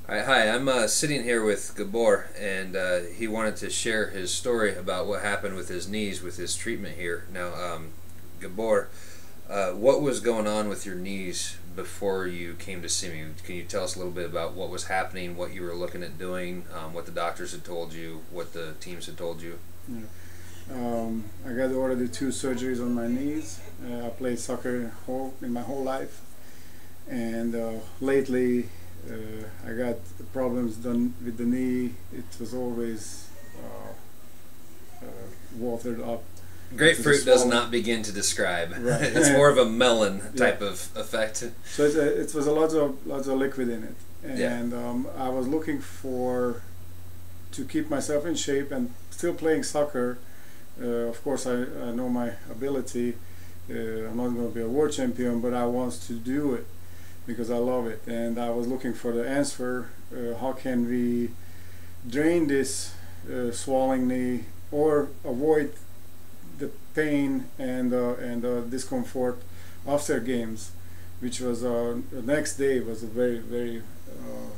Hi, I'm sitting here with Gabor, and he wanted to share his story about what happened with his knees with his treatment here. Now, Gabor, what was going on with your knees before you came to see me? Can you tell us a little bit about what was happening, what you were looking at doing, what the doctors had told you, what the teams had told you? Yeah. I got already two surgeries on my knees. I played soccer in my whole life, and lately I got problems done with the knee. It was always watered up. Grapefruit does not begin to describe. Right. It's more of a melon type Yeah. of effect. So it was a lots of liquid in it, Yeah. and I was looking to keep myself in shape and still playing soccer. Of course, I know my ability. I'm not going to be a world champion, but I want to do it because I love it. And I was looking for the answer. How can we drain this swelling knee or avoid the pain and discomfort after games, which was the next day was very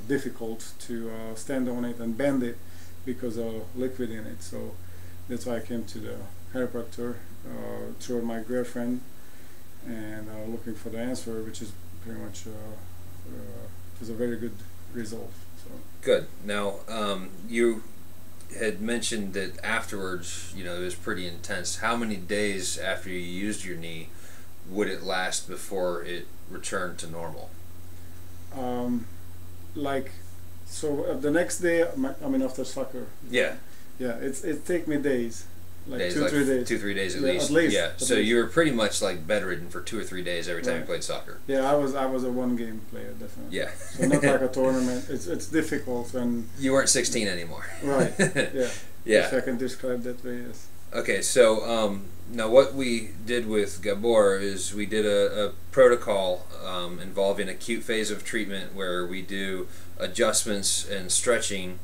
difficult to stand on it and bend it because of liquid in it. So that's why I came to the chiropractor through my girlfriend and looking for the answer, which is pretty much was a very good result. So Good. Now, you had mentioned that afterwards, it was pretty intense. How many days after you used your knee would it last before it returned to normal? um, like the next day, I mean after soccer. Yeah, Yeah, it take me days, like days, 2 3 days. 2 3 days at Yeah, least. at least. Yeah. At So least. you were pretty much like bedridden for 2 or 3 days every time you Right. played soccer. Yeah, I was a one game player definitely. Yeah. So not like a tournament. It's difficult when You weren't 16 anymore. right. Yeah. Yeah. If I can describe that way, yes. Okay, so now what we did with Gabor is we did a protocol involving acute phase of treatment where we do adjustments and stretching,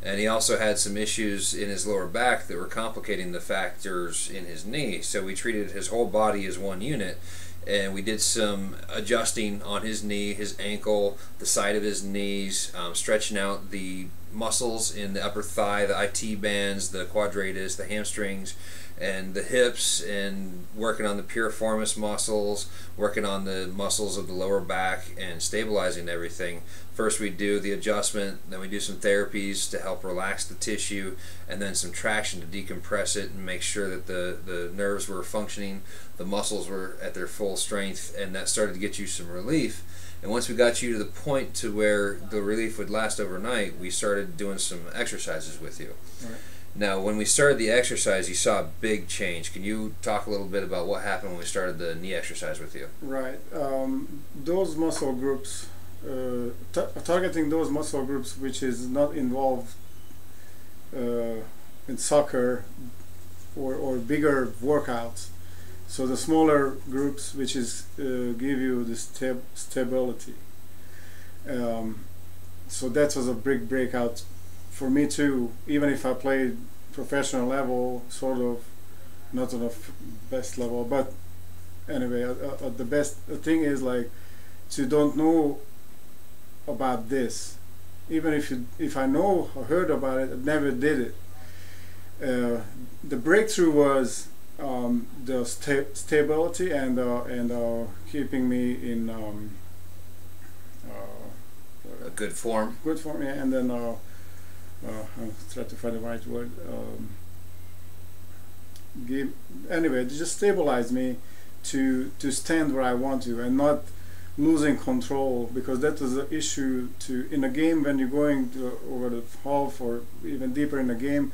and he also had some issues in his lower back that were complicating the factors in his knee. So we treated his whole body as one unit, and we did some adjusting on his knee, his ankle, the side of his knees, stretching out the muscles in the upper thigh, the IT bands, the quadratus, the hamstrings, and the hips, and working on the piriformis muscles, working on the muscles of the lower back, and stabilizing everything. First we do the adjustment, then we do some therapies to help relax the tissue, and then some traction to decompress it and make sure that the nerves were functioning, the muscles were at their full strength, and that started to get you some relief. And once we got you to the point to where the relief would last overnight, we started doing some exercises with you. Right. Now, when we started the exercise, you saw a big change. Can you talk a little bit about what happened when we started the knee exercise with you? Right. Those muscle groups, targeting those muscle groups which is not involved in soccer or bigger workouts. So the smaller groups, which is give you the stability. So that was a big breakout for me too. Even if I played professional level, sort of not on the best level, but anyway, the best the thing is like to don't know about this. Even if I know or heard about it, I never did it. The breakthrough was the stability and keeping me in A good form. good form, yeah, and then I'll try to find the right word. Anyway, just stabilize me to stand where I want to and not losing control, because that was the issue in a game when you're going over the half or even deeper in the game.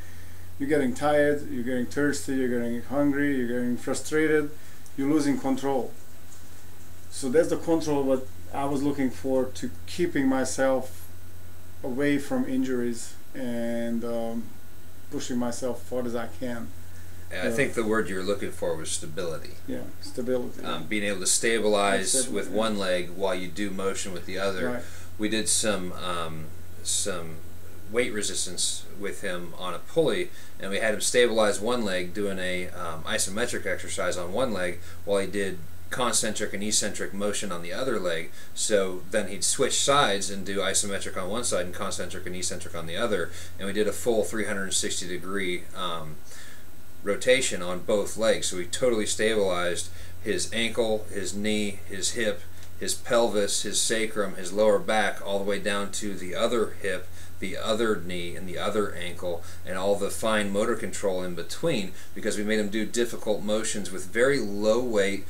You're getting tired, you're getting thirsty, you're getting hungry, you're getting frustrated, you're losing control. So that's the control what I was looking for, to keeping myself away from injuries and pushing myself far as I can. And I think the word you were looking for was stability. Yeah, stability. Being able to stabilize Stability, with yeah. one leg while you do motion with the other. Right. We did some weight resistance with him on a pulley, and we had him stabilize one leg doing a isometric exercise on one leg while he did concentric and eccentric motion on the other leg. So then he'd switch sides and do isometric on one side and concentric and eccentric on the other, and we did a full 360-degree rotation on both legs. So we totally stabilized his ankle, his knee, his hip, his pelvis, his sacrum, his lower back, all the way down to the other hip, the other knee, and the other ankle, and all the fine motor control in between, because we made him do difficult motions with very low weight,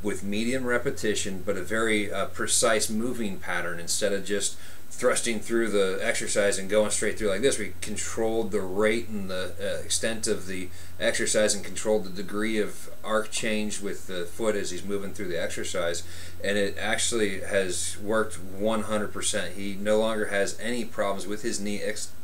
with medium repetition, but a very precise moving pattern. Instead of just thrusting through the exercise and going straight through like this, we controlled the rate and the extent of the exercise and controlled the degree of arc change with the foot as he's moving through the exercise, and it actually has worked 100%. He no longer has any problems with his knee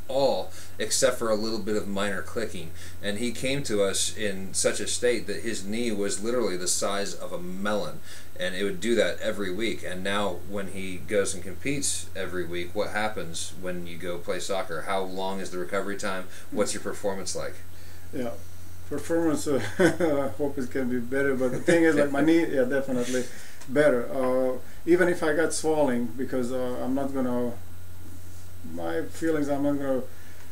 all, except for a little bit of minor clicking, and he came to us in such a state that his knee was literally the size of a melon, and it would do that every week. And now when he goes and competes every week, what happens when you go play soccer? How long is the recovery time? What's your performance like? Yeah, performance, I hope it can be better, but the thing is, like, my knee, yeah, definitely better. Even if I got swelling, because I'm not gonna, my feelings, I'm not gonna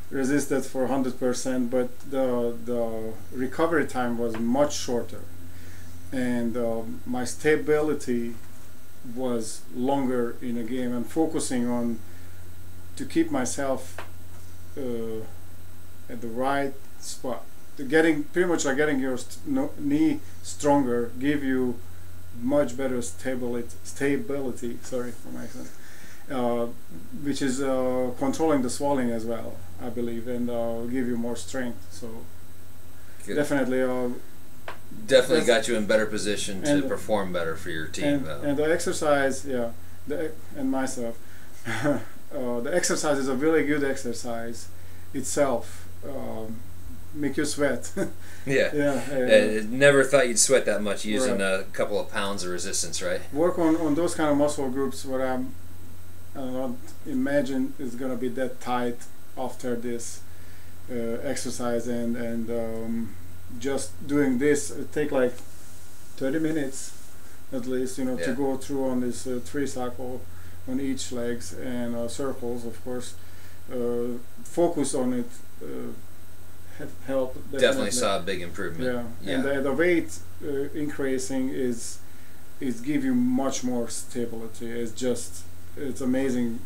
resist that for 100%, but the recovery time was much shorter, and my stability was longer in a game, and focusing on to keep myself at the right spot. Getting pretty much like getting your knee stronger, give you much better stability. Sorry for my accent. Which is controlling the swelling as well, I believe, and give you more strength. So good. Definitely got you in better position to perform better for your team. And the exercise, yeah, and myself, the exercise is a really good exercise itself. Make you sweat. Yeah. Never thought you'd sweat that much using a couple of pounds of resistance, right? Work on those kind of muscle groups where I don't imagine it's gonna be that tight after this exercise, and just doing this, it take like 30 minutes at least, to go through on this 3 cycle on each legs, and circles, of course. Focus on it help. Definitely saw a big improvement. Yeah. And the weight increasing is give you much more stability. It's amazing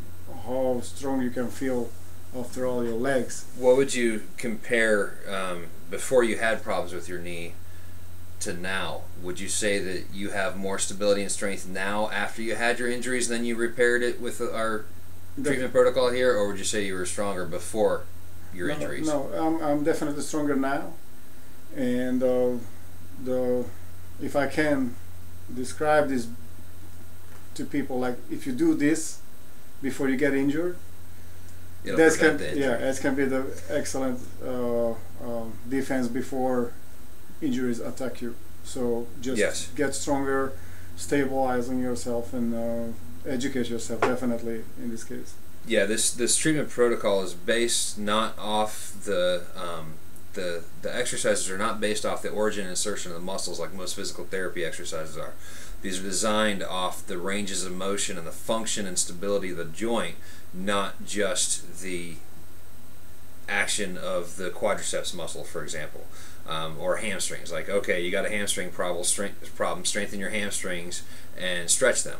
how strong you can feel after all your legs. What would you compare before you had problems with your knee to now? Would you say that you have more stability and strength now after you had your injuries than you repaired it with our treatment protocol here, or would you say you were stronger before your injuries? No, I'm definitely stronger now, and if I can describe this to people, like, if you do this before you get injured, that can be the excellent defense before injuries attack you. So just get stronger, stabilize on yourself, and educate yourself, definitely, in this case. Yeah, this treatment protocol is based not off the exercises are not based off the origin and insertion of the muscles like most physical therapy exercises are. These are designed off the ranges of motion and the function and stability of the joint, not just the action of the quadriceps muscle, for example, or hamstrings. Like, okay, you got a hamstring problem, strengthen your hamstrings and stretch them.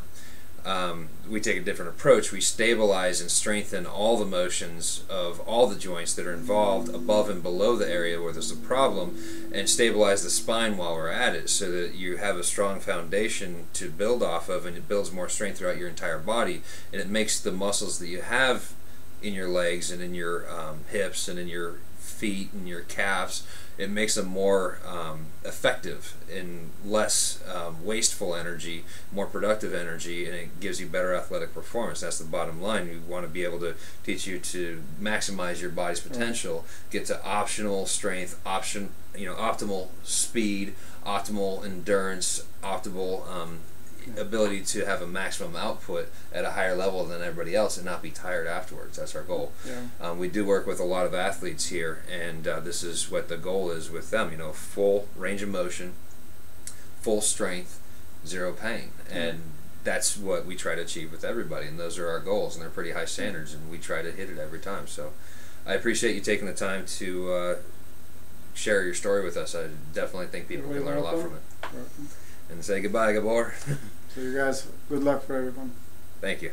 We take a different approach. We stabilize and strengthen all the motions of all the joints that are involved above and below the area where there's a problem, and stabilize the spine while we're at it, so that you have a strong foundation to build off of, and it builds more strength throughout your entire body, and it makes the muscles that you have in your legs and in your hips and in your feet and your calves, it makes them more effective and less wasteful energy, more productive energy, and it gives you better athletic performance. That's the bottom line. We want to be able to teach you to maximize your body's potential, get to optimal strength, optimal speed, optimal endurance, optimal ability to have a maximum output at a higher level than everybody else and not be tired afterwards. That's our goal. We do work with a lot of athletes here, and this is what the goal is with them. Full range of motion, full strength, zero pain. And that's what we try to achieve with everybody, and those are our goals, and they're pretty high standards, and we try to hit it every time. So I appreciate you taking the time to share your story with us. I definitely think people can learn a lot from it. Welcome. And say goodbye, Gabor. So you guys, good luck for everyone. Thank you.